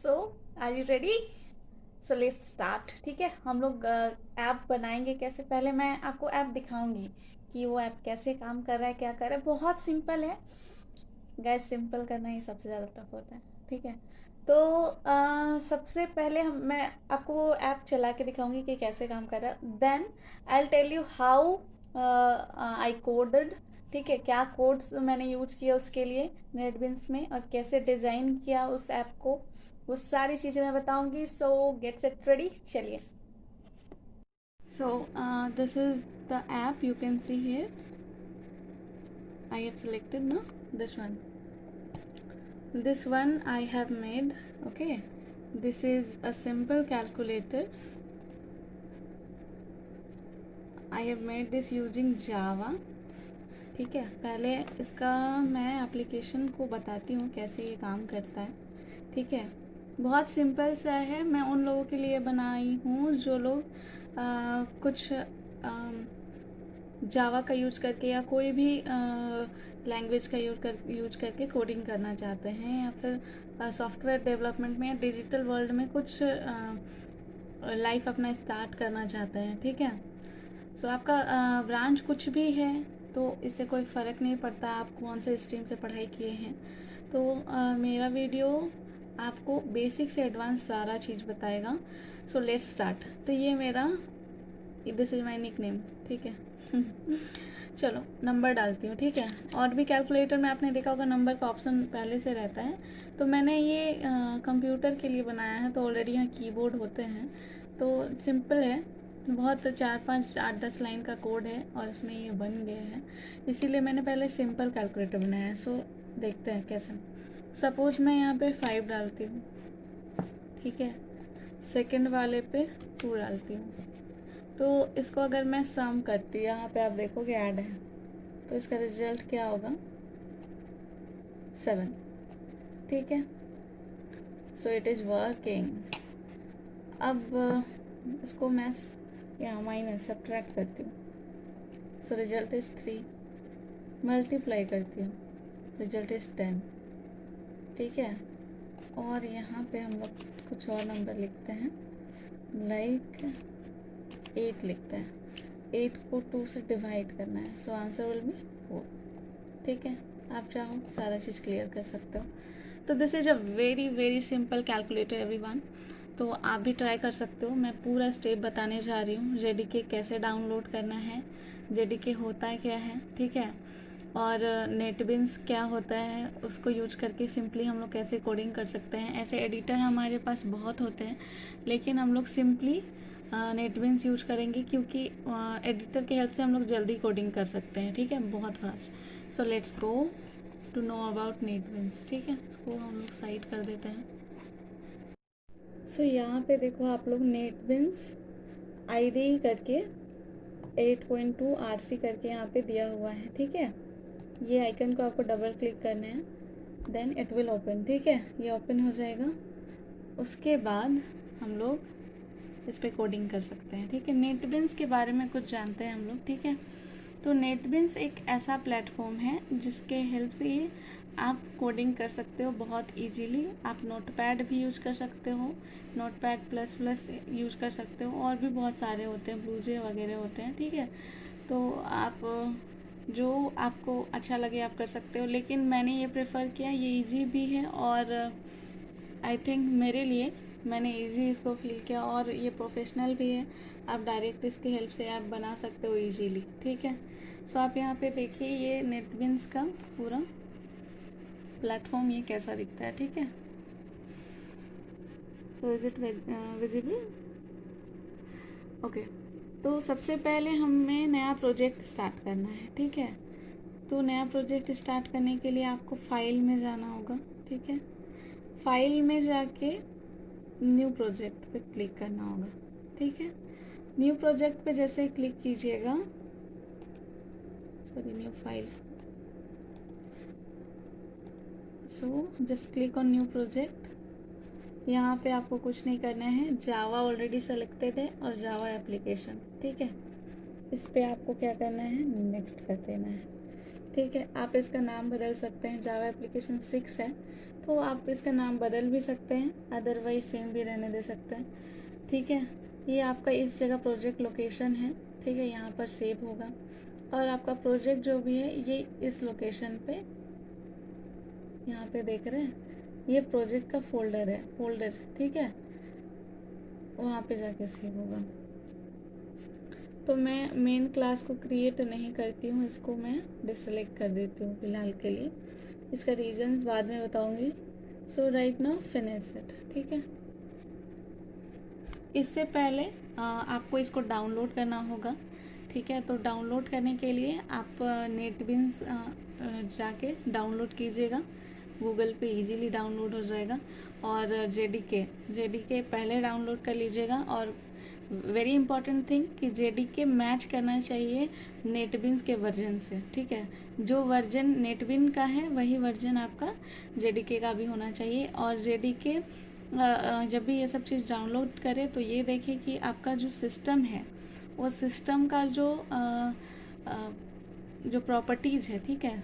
So are you ready? So let's start. ठीक है, हम लोग ऐप बनाएंगे। कैसे? पहले मैं आपको ऐप दिखाऊंगी कि वो ऐप कैसे काम कर रहा है, क्या कर रहा है। बहुत सिंपल है गैस, सिंपल करना ही सबसे ज़्यादा टफ होता है। ठीक है, तो सबसे पहले मैं आपको वो ऐप चला के दिखाऊंगी कि कैसे काम कर रहा है। Then I will tell you how I coded. ठीक है, क्या कोड्स मैंने यूज किया उसके लिए नेटबिन्स में, और कैसे डिज़ाइन किया उस ऐप को, वो सारी चीज़ें मैं बताऊंगी। सो गेट सेट रेडी, चलिए। So this is the app, you can see here I have selected no this one I have made. Okay, this is a simple calculator. I have made this using Java. ठीक है, पहले इसका मैं application को बताती हूँ कैसे ये काम करता है। ठीक है, बहुत सिंपल सा है। मैं उन लोगों के लिए बनाई हूँ जो लोग कुछ जावा का यूज करके या कोई भी लैंग्वेज का यूज करके कोडिंग करना चाहते हैं, या फिर सॉफ्टवेयर डेवलपमेंट में या डिजिटल वर्ल्ड में कुछ लाइफ अपना स्टार्ट करना चाहते हैं। ठीक है, सो आपका ब्रांच कुछ भी है तो इससे कोई फ़र्क नहीं पड़ता आप कौन से स्ट्रीम से पढ़ाई किए हैं। तो मेरा वीडियो आपको बेसिक से एडवांस सारा चीज़ बताएगा। So let's start. तो ये मेरा, this is my nickname. ठीक है चलो नंबर डालती हूँ। ठीक है, और भी कैलकुलेटर में आपने देखा होगा नंबर का ऑप्शन पहले से रहता है। तो मैंने ये कंप्यूटर के लिए बनाया है, तो ऑलरेडी यहाँ कीबोर्ड होते हैं, तो सिंपल है। बहुत 4-5-8-10 लाइन का कोड है और इसमें ये बन गया है, इसीलिए मैंने पहले सिंपल कैलकुलेटर बनाया है। सो देखते हैं कैसे। सपोज मैं यहाँ पे 5 डालती हूँ। ठीक है, सेकंड वाले पे 2 डालती हूँ। तो इसको अगर मैं सम करती, यहाँ पे आप देखोगे ऐड है, तो इसका रिजल्ट क्या होगा? 7। ठीक है, सो इट इज़ वर्किंग। अब इसको मैं यहाँ माइनस सब्ट्रैक्ट करती हूँ, सो रिजल्ट इज़ 3। मल्टीप्लाई करती हूँ, रिजल्ट इज़ 10। ठीक है, और यहाँ पे हम लोग कुछ और नंबर लिखते हैं, लाइक 8 लिखते हैं। 8 को 2 से डिवाइड करना है, सो आंसर विल बी 4। ठीक है, आप चाहो सारा चीज़ क्लियर कर सकते हो। तो this is a very very simple calculator everyone, तो आप भी ट्राई कर सकते हो। मैं पूरा स्टेप बताने जा रही हूँ। जेडीके कैसे डाउनलोड करना है, जेडीके होता है क्या है, ठीक है, और नेटबिन्स क्या होता है, उसको यूज करके सिंपली हम लोग कैसे कोडिंग कर सकते हैं। ऐसे एडिटर हमारे पास बहुत होते हैं, लेकिन हम लोग सिंपली नेटबिन्स यूज करेंगे, क्योंकि एडिटर के हेल्प से हम लोग जल्दी कोडिंग कर सकते हैं। ठीक है, बहुत fast. So let's go to know about NetBeans. ठीक है, इसको हम लोग साइड कर देते हैं। सो यहाँ पे देखो आप लोग, नेटबिन्स आईडी करके 8.2 RC करके यहाँ पे दिया हुआ है। ठीक है, ये आइकन को आपको डबल क्लिक करना है, देन इट विल ओपन। ठीक है, ये ओपन हो जाएगा। उसके बाद हम लोग इस पर कोडिंग कर सकते हैं। ठीक है, नेटबिन्स के बारे में कुछ जानते हैं हम लोग। ठीक है, तो नेटबिन्स एक ऐसा प्लेटफॉर्म है जिसके हेल्प से ये आप कोडिंग कर सकते हो बहुत इजीली। आप नोटपैड भी यूज कर सकते हो, नोटपैड++ यूज कर सकते हो, और भी बहुत सारे होते हैं, ब्लूजे वगैरह होते हैं। ठीक है, तो आप जो आपको अच्छा लगे आप कर सकते हो, लेकिन मैंने ये प्रेफर किया, ये इजी भी है, और आई थिंक मेरे लिए मैंने इजी इसको फील किया, और ये प्रोफेशनल भी है। आप डायरेक्ट इसकी हेल्प से ऐप बना सकते हो इजीली। ठीक है, सो आप यहाँ पे देखिए ये नेटबिन्स का पूरा प्लेटफॉर्म ये कैसा दिखता है। ठीक है, so is it visible? Okay, तो सबसे पहले हमें नया प्रोजेक्ट स्टार्ट करना है। ठीक है, तो नया प्रोजेक्ट स्टार्ट करने के लिए आपको फाइल में जाना होगा। ठीक है, फाइल में जाके न्यू प्रोजेक्ट पे क्लिक करना होगा। ठीक है, न्यू प्रोजेक्ट पे जैसे क्लिक कीजिएगा, sorry, new file, so just click on new project. यहाँ पे आपको कुछ नहीं करना है, जावा ऑलरेडी सेलेक्टेड है और जावा एप्लीकेशन। ठीक है, इस पे आपको क्या करना है, नेक्स्ट कर देना है। ठीक है, आप इसका नाम बदल सकते हैं। जावा एप्लीकेशन 6 है, तो आप इसका नाम बदल भी सकते हैं, अदरवाइज सेम भी रहने दे सकते हैं। ठीक है, ये आपका इस जगह प्रोजेक्ट लोकेशन है। ठीक है, यहाँ पर सेव होगा और आपका प्रोजेक्ट जो भी है ये इस लोकेशन पे, यहाँ पे देख रहे हैं, ये प्रोजेक्ट का फोल्डर। ठीक है, वहाँ पे जाके सेव होगा। तो मैं मेन क्लास को क्रिएट नहीं करती हूँ, इसको मैं डिसलेक्ट कर देती हूँ फिलहाल के लिए। इसका रीजंस बाद में बताऊँगी। सो राइट नाउ फिनिश इट। ठीक है, इससे पहले आपको इसको डाउनलोड करना होगा। ठीक है, तो डाउनलोड करने के लिए आप नेटबिन्स जाके डाउनलोड कीजिएगा, गूगल पे इजीली डाउनलोड हो जाएगा। और जेडीके पहले डाउनलोड कर लीजिएगा। और वेरी इंपॉर्टेंट थिंग कि जेडीके मैच करना चाहिए नेटबिन्स के वर्जन से। ठीक है, जो वर्जन नेटबिन का है वही वर्जन आपका जेडीके का भी होना चाहिए। और जेडीके जब भी ये सब चीज़ डाउनलोड करें तो ये देखें कि आपका जो सिस्टम है वो सिस्टम का जो प्रॉपर्टीज़ है, ठीक है,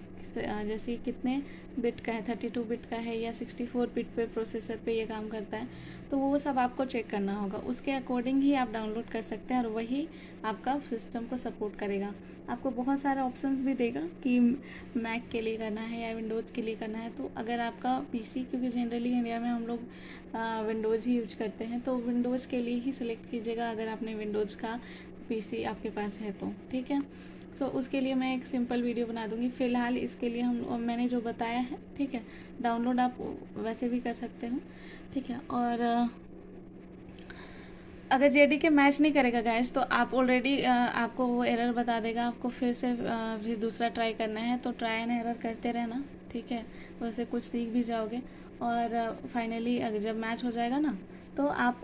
जैसे कितने बिट का है, 32 बिट का है या 64 बिट पे प्रोसेसर पे ये काम करता है, तो वो सब आपको चेक करना होगा। उसके अकॉर्डिंग ही आप डाउनलोड कर सकते हैं और वही आपका सिस्टम को सपोर्ट करेगा। आपको बहुत सारे ऑप्शंस भी देगा कि मैक के लिए करना है या विंडोज़ के लिए करना है। तो अगर आपका पीसी, क्योंकि जनरली इंडिया में हम लोग विंडोज़ ही यूज करते हैं, तो विंडोज़ के लिए ही सिलेक्ट कीजिएगा अगर आपने विंडोज़ का पीसी आपके पास है तो। ठीक है, सो उसके लिए मैं एक सिंपल वीडियो बना दूंगी। फ़िलहाल इसके लिए मैंने जो बताया है, ठीक है, डाउनलोड आप वैसे भी कर सकते हो। ठीक है, और अगर जेडीके मैच नहीं करेगा गाइस तो आप ऑलरेडी आपको वो एरर बता देगा, आपको फिर से फिर दूसरा ट्राई करना है। तो ट्राई एंड एरर करते रहना। ठीक है, वैसे कुछ सीख भी जाओगे और फाइनली अगर जब मैच हो जाएगा ना तो आप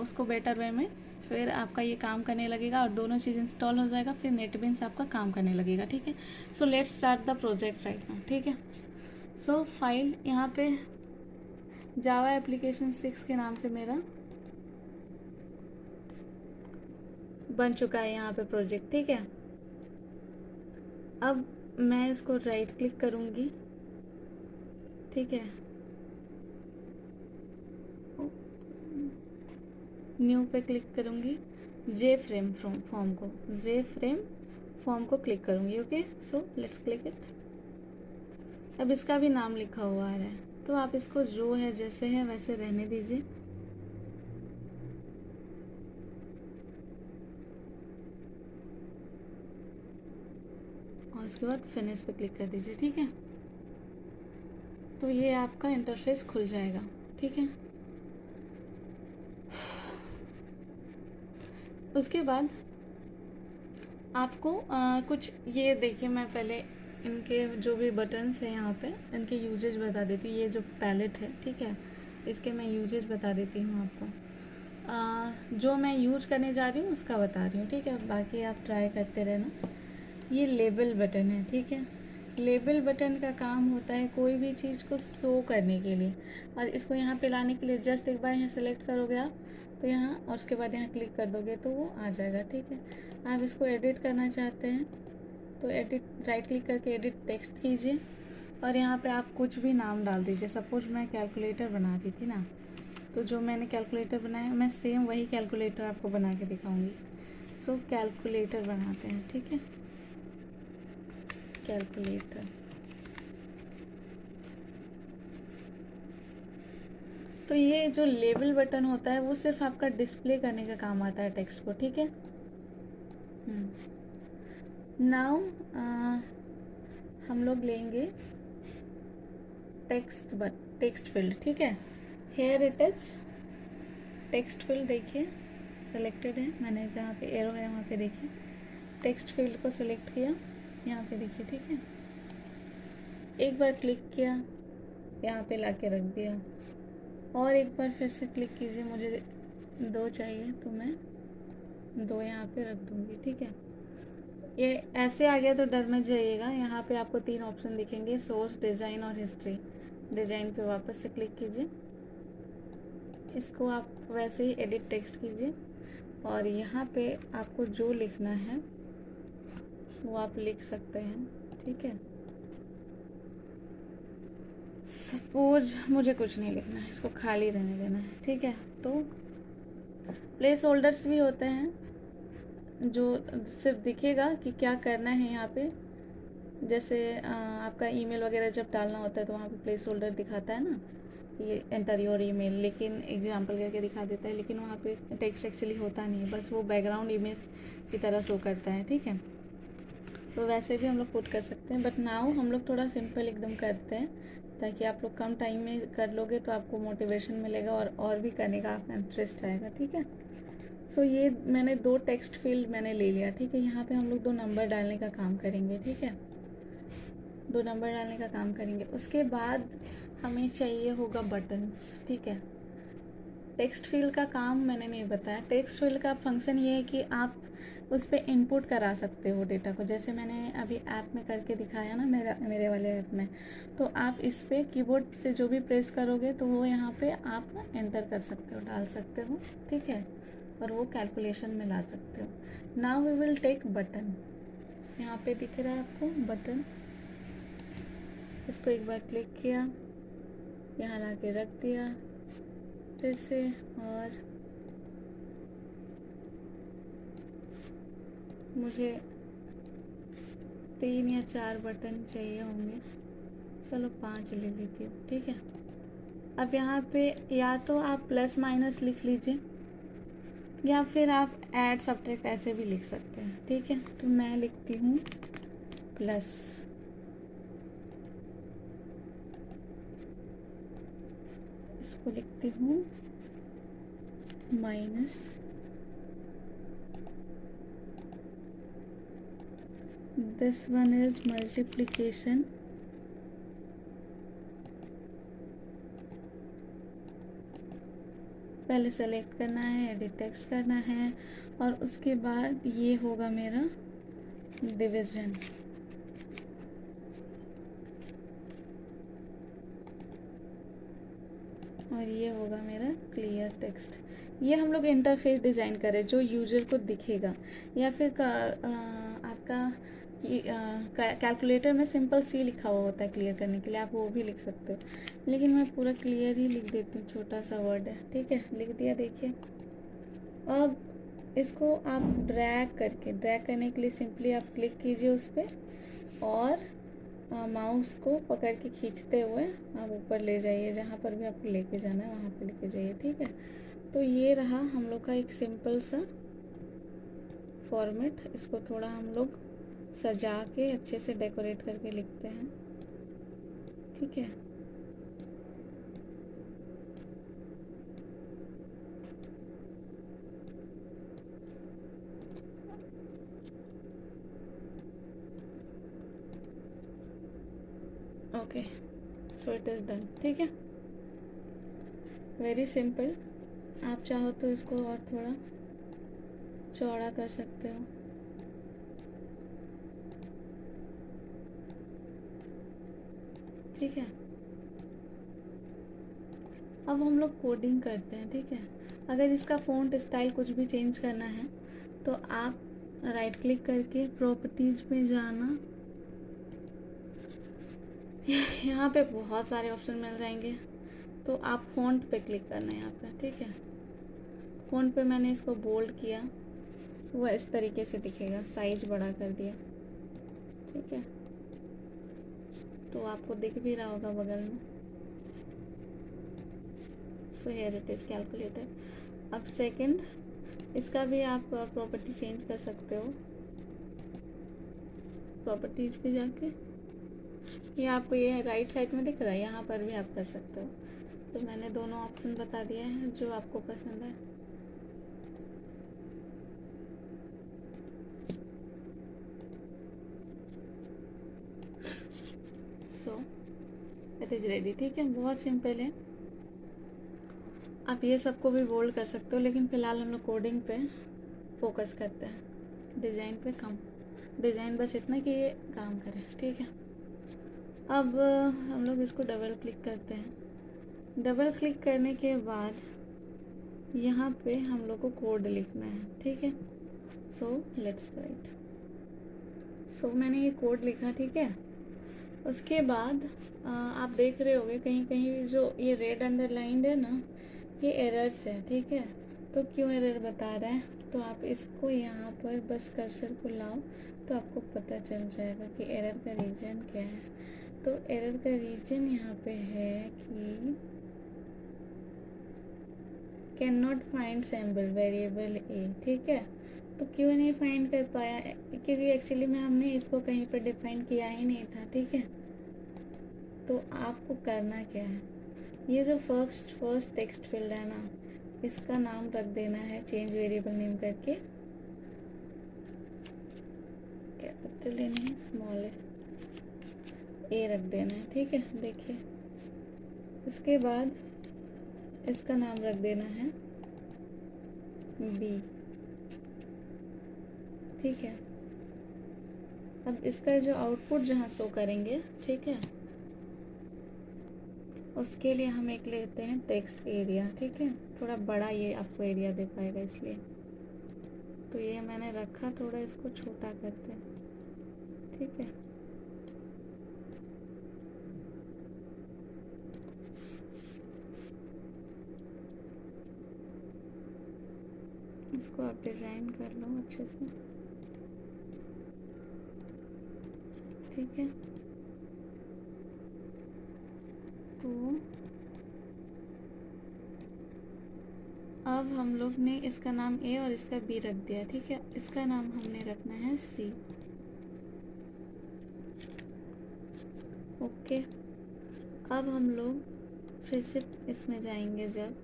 उसको बेटर वे में फिर आपका ये काम करने लगेगा और दोनों चीज़ इंस्टॉल हो जाएगा, फिर नेटबिन्स आपका काम करने लगेगा। ठीक है, सो let's start the project right now. ठीक है, सो फाइल यहाँ पे जावा एप्लीकेशन 6 के नाम से मेरा बन चुका है यहाँ पे प्रोजेक्ट। ठीक है, अब मैं इसको राइट क्लिक करूँगी। ठीक है, न्यू पे क्लिक करूँगी, जे फ्रेम फॉर्म को क्लिक करूँगी। Okay, so let's click it. अब इसका भी नाम लिखा हुआ आ रहा है, तो आप इसको जो है जैसे है वैसे रहने दीजिए। और उसके बाद फिनिश पे क्लिक कर दीजिए। ठीक है, तो ये आपका इंटरफेस खुल जाएगा। ठीक है, उसके बाद आपको कुछ ये देखिए, मैं पहले इनके जो भी बटन्स हैं यहाँ पे इनके यूजेज बता देती हूँ। ये जो पैलेट है, ठीक है, इसके मैं यूजेज बता देती हूँ आपको। जो मैं यूज करने जा रही हूँ उसका बता रही हूँ। ठीक है, बाकी आप ट्राई करते रहना। ये लेबल बटन है। ठीक है, लेबल बटन का काम होता है कोई भी चीज़ को शो करने के लिए, और इसको यहाँ पे लाने के लिए जस्ट एक बार यहाँ सेलेक्ट करोगे आप तो यहाँ, और उसके बाद यहाँ क्लिक कर दोगे तो वो आ जाएगा। ठीक है, आप इसको एडिट करना चाहते हैं तो एडिट, राइट क्लिक करके एडिट टेक्स्ट कीजिए और यहाँ पे आप कुछ भी नाम डाल दीजिए। सपोज मैं कैलकुलेटर बना रही थी ना, तो जो मैंने कैलकुलेटर बनाया मैं सेम वही कैलकुलेटर आपको बना के दिखाऊंगी। सो कैलकुलेटर बनाते हैं। ठीक है, कैलकुलेटर। तो ये जो लेबल बटन होता है वो सिर्फ आपका डिस्प्ले करने का काम आता है टेक्स्ट को। ठीक है, नाउ हम लोग लेंगे टेक्स्ट फील्ड। ठीक है, here it is text field. देखिए सेलेक्टेड है, मैंने जहाँ पे एरो है वहाँ पे देखिए टेक्स्ट फील्ड को सिलेक्ट किया, यहाँ पे देखिए। ठीक है, एक बार क्लिक किया, यहाँ पे लाके रख दिया, और एक बार फिर से क्लिक कीजिए। मुझे 2 चाहिए तो मैं 2 यहाँ पे रख दूँगी। ठीक है, ये ऐसे आ गया तो डर मत जाइएगा। यहाँ पे आपको 3 ऑप्शन दिखेंगे, सोर्स, डिज़ाइन और हिस्ट्री। डिज़ाइन पे वापस से क्लिक कीजिए, इसको आप वैसे ही एडिट टेक्स्ट कीजिए और यहाँ पे आपको जो लिखना है वो आप लिख सकते हैं। ठीक है, सपोज मुझे कुछ नहीं लिखना है, इसको खाली रहने देना है, ठीक है। तो प्लेस होल्डर्स भी होते हैं जो सिर्फ दिखेगा कि क्या करना है यहाँ पे। जैसे आपका ईमेल वगैरह जब डालना होता है तो वहाँ पे प्लेस होल्डर दिखाता है ना, ये एंटर योर ईमेल, लेकिन एग्जांपल करके दिखा देता है, लेकिन वहाँ पे टेक्स्ट एक्चुअली होता नहीं है, बस वो बैकग्राउंड इमेज की तरह शो करता है, ठीक है। तो वैसे भी हम लोग पुट कर सकते हैं, बट नाउ हम लोग थोड़ा सिंपल एकदम करते हैं ताकि आप लोग कम टाइम में कर लोगे तो आपको मोटिवेशन मिलेगा और भी करने का आपका इंटरेस्ट आएगा, ठीक है। सो ये मैंने 2 टेक्स्ट फील्ड मैंने ले लिया, ठीक है। यहाँ पे हम लोग 2 नंबर डालने का काम करेंगे, ठीक है। 2 नंबर डालने का काम करेंगे। उसके बाद हमें चाहिए होगा बटन्स, ठीक है। टेक्स्ट फील्ड का काम मैंने नहीं बताया। टेक्स्ट फील्ड का फंक्शन ये है कि आप उस पर इनपुट करा सकते हो डेटा को, जैसे मैंने अभी ऐप में करके दिखाया ना, मेरे वाले ऐप में। तो आप इस पर कीबोर्ड से जो भी प्रेस करोगे तो वो यहाँ पे आप एंटर कर सकते हो, डाल सकते हो, ठीक है। और वो कैलकुलेशन में ला सकते हो। Now we will take button. यहाँ पे दिख रहा है आपको बटन, इसको एक बार क्लिक किया, यहाँ ला के रख दिया फिर से, और मुझे 3 या 4 बटन चाहिए होंगे, चलो 5 ले लेती हूँ, ठीक है। अब यहाँ पे या तो आप प्लस माइनस लिख लीजिए या फिर आप ऐड सब्ट्रैक्ट ऐसे भी लिख सकते हैं, ठीक है। तो मैं लिखती हूँ प्लस, इसको लिखती हूँ minus, this one is multiplication, पहले सेलेक्ट करना है, एडिट टेक्स्ट करना है, और उसके बाद ये होगा मेरा डिवीजन। और ये होगा मेरा क्लियर टेक्स्ट। ये हम लोग इंटरफेस डिज़ाइन करें जो यूजर को दिखेगा, या फिर आपका कैलकुलेटर में सिंपल सी लिखा हुआ होता है क्लियर करने के लिए, आप वो भी लिख सकते हो, लेकिन मैं पूरा क्लियर ही लिख देती हूँ, छोटा सा वर्ड है, ठीक है। लिख दिया, देखिए। अब इसको आप ड्रैग करने के लिए सिंपली आप क्लिक कीजिए उस पर, और माउस को पकड़ के खींचते हुए आप ऊपर ले जाइए, जहाँ पर भी आपको लेके जाना है वहाँ पे लेके जाइए, ठीक है। तो ये रहा हम लोग का एक सिंपल सा फॉर्मेट। इसको थोड़ा हम लोग सजा के अच्छे से डेकोरेट करके लिखते हैं, ठीक है। Okay, so it is done, ठीक है। Very simple. आप चाहो तो इसको और थोड़ा चौड़ा कर सकते हो, ठीक है। अब हम लोग कोडिंग करते हैं, ठीक है। अगर इसका फ़ॉन्ट स्टाइल कुछ भी चेंज करना है तो आप राइट क्लिक करके प्रॉपर्टीज़ में जाना, यहाँ पे बहुत सारे ऑप्शन मिल जाएंगे, तो आप फ़ॉन्ट पे क्लिक करना है यहाँ पे, ठीक है। फ़ॉन्ट पे मैंने इसको बोल्ड किया, वो इस तरीके से दिखेगा, साइज बड़ा कर दिया, ठीक है। तो आपको दिख भी रहा होगा बगल में। So here it is calculator. अब सेकंड, इसका भी आप प्रॉपर्टी चेंज कर सकते हो, प्रॉपर्टीज पे जाके, ये आपको ये राइट साइड में दिख रहा है, यहाँ पर भी आप कर सकते हो। तो मैंने दोनों ऑप्शन बता दिए हैं जो आपको पसंद है। सो इट इज़ रेडी, ठीक है। बहुत सिंपल है। आप ये सबको भी बोल्ड कर सकते हो, लेकिन फ़िलहाल हम लोग कोडिंग पे फोकस करते हैं, डिज़ाइन पे कम। डिज़ाइन बस इतना कि ये काम करे, ठीक है। अब हम लोग इसको डबल क्लिक करते हैं। डबल क्लिक करने के बाद यहाँ पे हम लोग को कोड लिखना है, ठीक है। So let's write. सो मैंने ये कोड लिखा, ठीक है। उसके बाद आप देख रहे होंगे कहीं कहीं जो ये रेड अंडरलाइंड है ना, ये एरर्स है, ठीक है। तो क्यों एरर बता रहा है, तो आप इसको यहाँ पर बस कर्सर को लाओ तो आपको पता चल जाएगा कि एरर का रीजन क्या है। तो एरर का रीजन यहाँ पे है कि can not find sample variable a, ठीक है। तो क्यों नहीं फाइंड कर पाया, क्योंकि एक्चुअली में हमने इसको कहीं पर डिफाइन किया ही नहीं था, ठीक है। तो आपको करना क्या है, ये जो फर्स्ट टेक्स्ट फील्ड है ना, इसका नाम रख देना है चेंज वेरिएबल नेम करके, कैपिटल ए नहीं स्मॉल ए रख देना है, ठीक है। देखिए उसके बाद इसका नाम रख देना है बी, ठीक है। अब इसका जो आउटपुट जहाँ शो करेंगे, ठीक है, उसके लिए हम एक लेते हैं टेक्स्ट एरिया, ठीक है। थोड़ा बड़ा ये आपको एरिया दे पाएगा इसलिए, तो ये मैंने रखा, थोड़ा इसको छोटा करते हैं, ठीक है। इसको आप डिजाइन कर लो अच्छे से, ठीक है। तो अब हम लोग ने इसका नाम ए और इसका बी रख दिया, ठीक है। इसका नाम हमने रखना है सी, ओके। अब हम लोग फिर से इसमें जाएंगे जब,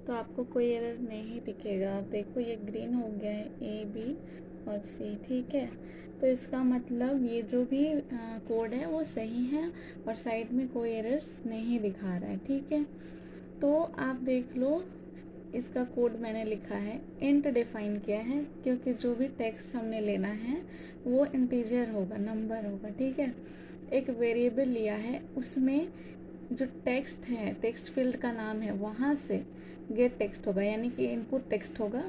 तो आपको कोई एरर नहीं दिखेगा। आप देखो ये ग्रीन हो गया है, ए बी और सी, ठीक है। तो इसका मतलब ये जो भी कोड है वो सही है और साइड में कोई एरर्स नहीं दिखा रहा है, ठीक है। तो आप देख लो, इसका कोड मैंने लिखा है, इंट डिफाइन किया है, क्योंकि जो भी टेक्स्ट हमने लेना है वो इंटीजर होगा, नंबर होगा, ठीक है। एक वेरिएबल लिया है, उसमें जो टेक्स्ट है, टेक्स्ट फील्ड का नाम है, वहाँ से गेट टेक्स्ट होगा, यानी कि इनपुट टेक्स्ट होगा,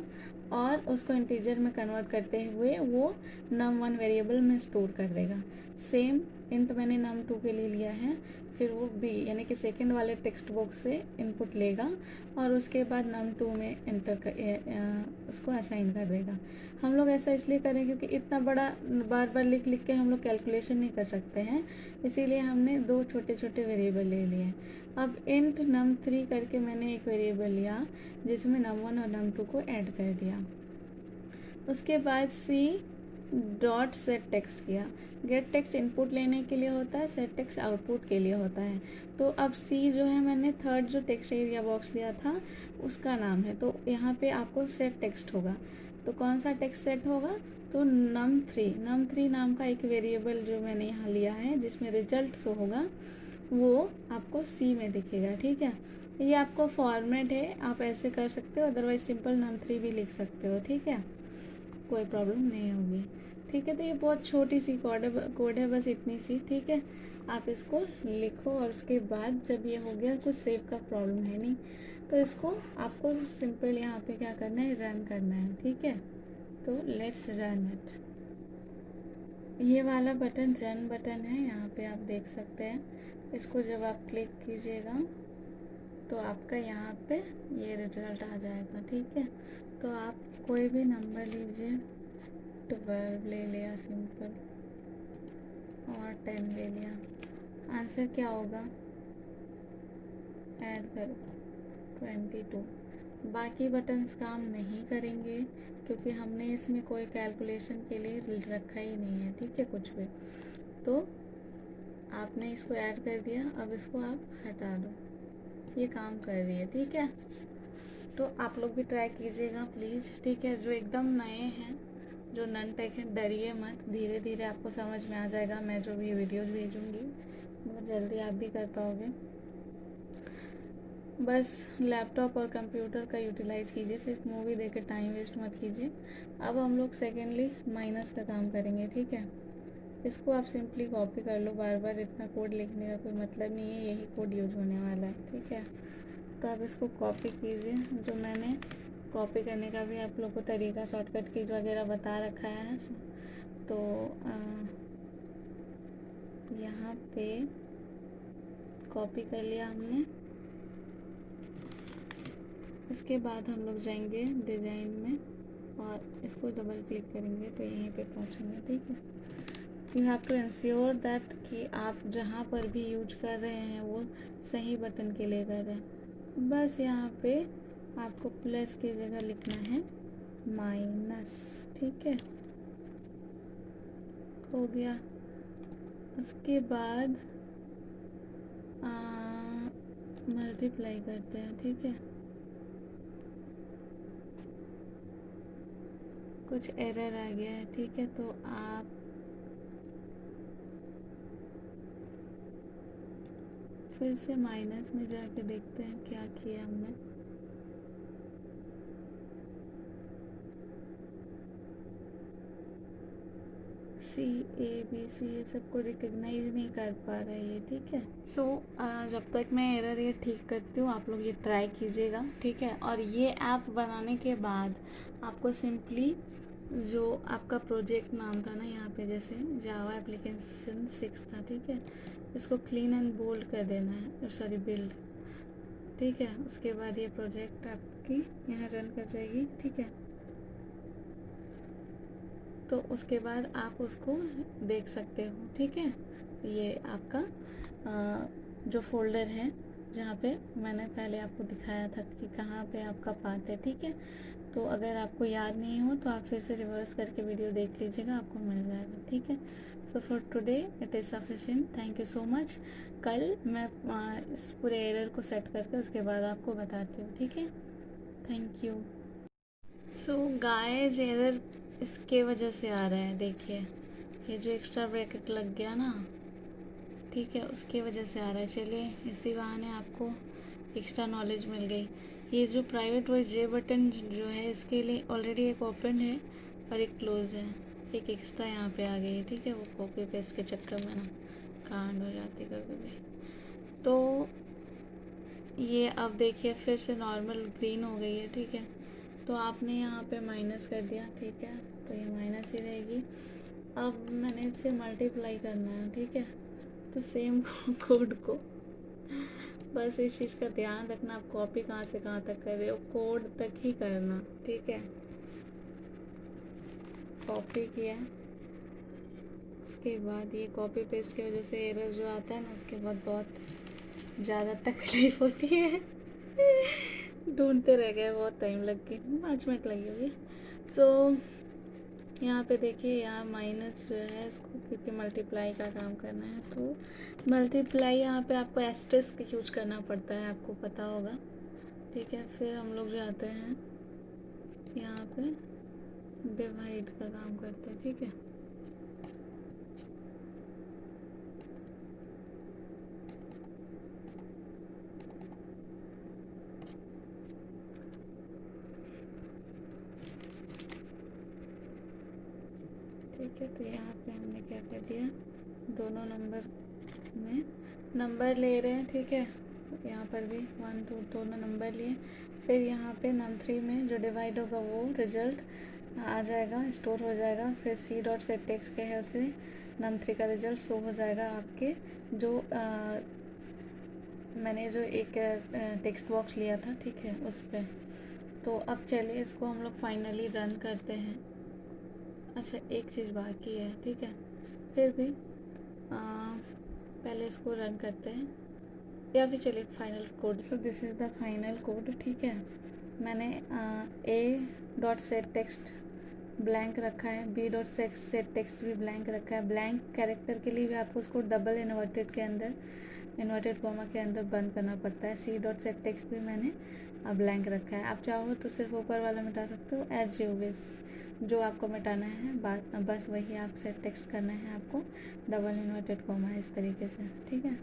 और उसको इंटीजर में कन्वर्ट करते हुए वो num1 वेरिएबल में स्टोर कर देगा। सेम इंट मैंने num2 के लिए लिया है, फिर वो बी यानी कि सेकंड वाले टेक्स्ट बॉक्स से इनपुट लेगा और उसके बाद num2 में एंटर कर उसको असाइन कर देगा। हम लोग ऐसा इसलिए करें क्योंकि इतना बड़ा बार बार लिख लिख के हम लोग कैलकुलेशन नहीं कर सकते हैं, इसीलिए हमने दो छोटे छोटे वेरिएबल ले लिए। अब इंट num3 करके मैंने एक वेरिएबल लिया जिसमें num1 और num2 को ऐड कर दिया। उसके बाद सी डॉट सेट टेक्स्ट किया। गेट टेक्स्ट इनपुट लेने के लिए होता है, सेट टेक्स्ट आउटपुट के लिए होता है। तो अब सी जो है, मैंने थर्ड जो टेक्स्ट एरिया बॉक्स लिया था उसका नाम है, तो यहाँ पे आपको सेट टेक्स्ट होगा। तो कौन सा टेक्स्ट सेट होगा, तो num3 नाम का एक वेरिएबल जो मैंने यहाँ लिया है जिसमें रिजल्ट शो होगा वो आपको सी में दिखेगा, ठीक है। ये आपको फॉर्मेट है, आप ऐसे कर सकते हो, अदरवाइज सिंपल num3 भी लिख सकते हो, ठीक है, कोई प्रॉब्लम नहीं होगी, ठीक है। तो ये बहुत छोटी सी कोड है बस इतनी सी, ठीक है। आप इसको लिखो और उसके बाद जब ये हो गया, कुछ सेव का प्रॉब्लम है नहीं, तो इसको आपको सिंपल यहाँ पे क्या करना है, रन करना है, ठीक है। तो लेट्स रन इट। ये वाला बटन रन बटन है, यहाँ पे आप देख सकते हैं। इसको जब आप क्लिक कीजिएगा तो आपका यहाँ पे ये रिजल्ट आ जाएगा, ठीक है। तो आप कोई भी नंबर लीजिए, 12 ले लिया सिंपल और 10 ले लिया, आंसर क्या होगा, ऐड करो 22। बाकी बटन्स काम नहीं करेंगे क्योंकि हमने इसमें कोई कैलकुलेशन के लिए रखा ही नहीं है, ठीक है, कुछ भी। तो आपने इसको ऐड कर दिया, अब इसको आप हटा दो, ये काम कर रही है, ठीक है। तो आप लोग भी ट्राई कीजिएगा प्लीज़, ठीक है। जो एकदम नए हैं, जो नन टेक हैं, डरिए मत, धीरे धीरे आपको समझ में आ जाएगा। मैं जो भी वीडियोज़ भेजूँगी बहुत जल्दी आप भी कर पाओगे। बस लैपटॉप और कंप्यूटर का यूटिलाइज कीजिए, सिर्फ मूवी देख के टाइम वेस्ट मत कीजिए। अब हम लोग सेकेंडली माइनस का काम करेंगे, ठीक है। इसको आप सिंपली कॉपी कर लो, बार बार इतना कोड लिखने का कोई मतलब नहीं है, यही कोड यूज होने वाला है, ठीक है। तो आप इसको कॉपी कीजिए, जो मैंने कॉपी करने का भी आप लोग को तरीका, शॉर्टकट कीज वगैरह बता रखा है। तो यहाँ पे कॉपी कर लिया हमने। इसके बाद हम लोग जाएंगे डिज़ाइन में और इसको डबल क्लिक करेंगे तो यहीं पे पहुँचेंगे। ठीक है, you have to ensure that कि आप जहाँ पर भी यूज कर रहे हैं वो सही बटन के लिए कर रहे हैं। बस यहाँ पे आपको प्लस की जगह लिखना है माइनस। ठीक है, हो गया। उसके बाद मल्टीप्लाई करते हैं। ठीक है, कुछ एरर आ गया है। ठीक है, तो आप फिर से माइनस में जाके देखते हैं क्या किया हमने। सी ए बी सी ये सबको रिकग्नाइज नहीं कर पा रहा है ये। ठीक है, सो जब तक मैं एरर ये ठीक करती हूँ आप लोग ये ट्राई कीजिएगा। ठीक है, और ये ऐप बनाने के बाद आपको सिंपली जो आपका प्रोजेक्ट नाम था ना यहाँ पे, जैसे जावा एप्लीकेशन 6 था। ठीक है, इसको क्लीन एंड बोल्ड कर देना है, सॉरी बिल्ड। ठीक है, उसके बाद ये प्रोजेक्ट आपकी यहाँ रन कर जाएगी। ठीक है, तो उसके बाद आप उसको देख सकते हो। ठीक है, ये आपका जो फोल्डर है जहाँ पे मैंने पहले आपको दिखाया था कि कहाँ पे आपका पाथ है। ठीक है, तो अगर आपको याद नहीं हो तो आप फिर से रिवर्स करके वीडियो देख लीजिएगा, आपको मिल जाएगा। ठीक है, so for today it is sufficient, thank you so much. कल मैं इस पूरे एरर को सेट करके उसके बाद आपको बताती हूँ। ठीक है, thank you. So guys, error इसके वजह से आ रहा है। देखिए ये जो एक्स्ट्रा ब्रैकेट लग गया ना, ठीक है, उसकी वजह से आ रहा है। चलिए इसी बहाने आपको एक्स्ट्रा नॉलेज मिल गई। ये जो प्राइवेट वर्ड जे बटन जो है इसके लिए ऑलरेडी एक ओपन है और एक क्लोज है, एक एक्स्ट्रा यहाँ पे आ गई है। ठीक है, वो कॉपी पेस्ट के चक्कर में ना कांड हो जाती कभी भी। तो ये अब देखिए फिर से नॉर्मल ग्रीन हो गई है। ठीक है, तो आपने यहाँ पे माइनस कर दिया। ठीक है, तो ये माइनस ही रहेगी। अब मैंने इसे मल्टीप्लाई करना है। ठीक है, तो सेम कोड को बस इस चीज़ का ध्यान रखना, आप कॉपी कहाँ से कहाँ तक कर रहे हो, कोड तक ही करना। ठीक है, कॉपी किया, उसके बाद ये कॉपी पेस्ट की वजह से एरर जो आता है ना, उसके बाद बहुत ज़्यादा तकलीफ होती है। ढूंढते रह गए, बहुत टाइम लग गई, 5 मिनट लगी होगी। सो यहाँ पे देखिए, यहाँ माइनस जो है इसको क्योंकि मल्टीप्लाई का काम करना है, तो मल्टीप्लाई यहाँ पे आपको एस्टेरिस्क यूज करना पड़ता है, आपको पता होगा। ठीक है, फिर हम लोग जाते हैं यहाँ पे डिवाइड का काम करते हैं। ठीक है, ठीक है, तो यहाँ पे हमने क्या कर दिया, दोनों नंबर में नंबर ले रहे हैं। ठीक है, यहाँ पर भी 1 2 दोनों नंबर लिए। फिर यहाँ पे num3 में जो डिवाइड होगा वो रिजल्ट आ जाएगा, स्टोर हो जाएगा। फिर सी डॉट सेट टेक्स्ट के हेल्प से num3 का रिजल्ट शो हो जाएगा आपके जो मैंने जो एक टेक्स्ट बॉक्स लिया था। ठीक है, उस पर। तो अब चलिए इसको हम लोग फाइनली रन करते हैं। अच्छा, एक चीज़ बाकी है। ठीक है, फिर भी पहले इसको रन करते हैं, या फिर चलिए final code. So this is the final code. ठीक है, मैंने ए डॉट सेट टेक्स्ट ब्लैंक रखा है, बी डॉट सेट टेक्स्ट भी ब्लैंक रखा है। ब्लैंक कैरेक्टर के लिए भी आपको उसको डबल इन्वर्टेड के अंदर, इन्वर्टेड कॉमा के अंदर बंद करना पड़ता है। सी डॉट सेट टेक्स्ट भी मैंने ब्लैंक रखा है। आप चाहो तो सिर्फ ऊपर वाला मिटा सकते हो, एज यू विश। जो आपको मिटाना है बस वही आप सेट टेक्स्ट करना है आपको, डबल इन्वर्टेड कॉमा इस तरीके से। ठीक है,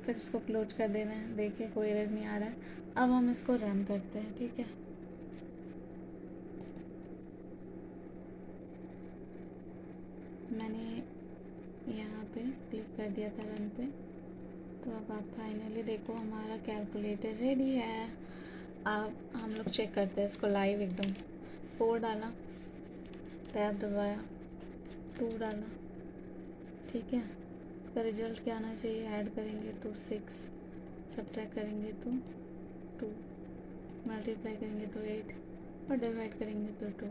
फिर इसको क्लोज कर देना है। देखिए कोई एरर नहीं आ रहा है। अब हम इसको रन करते हैं। ठीक है, मैंने यहाँ पे क्लिक कर दिया था रन पे। तो अब आप फाइनली देखो हमारा कैलकुलेटर रेडी है। अब हम लोग चेक करते हैं इसको लाइव एकदम। 4 डाला, टैब दबाया, 2 डाला। ठीक है, इसका रिजल्ट क्या आना चाहिए, ऐड करेंगे तो 6, सब्ट्रैक्ट करेंगे तो 2, मल्टीप्लाई करेंगे तो 8 और डिवाइड करेंगे तो 2,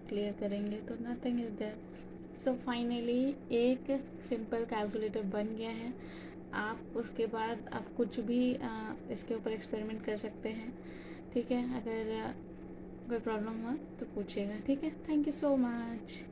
क्लियर करेंगे तो nothing is there. So finally एक सिंपल कैलकुलेटर बन गया है। आप उसके बाद आप कुछ भी इसके ऊपर एक्सपेरिमेंट कर सकते हैं, ठीक है। अगर कोई प्रॉब्लम हुआ तो पूछिएगा, ठीक है। Thank you so much.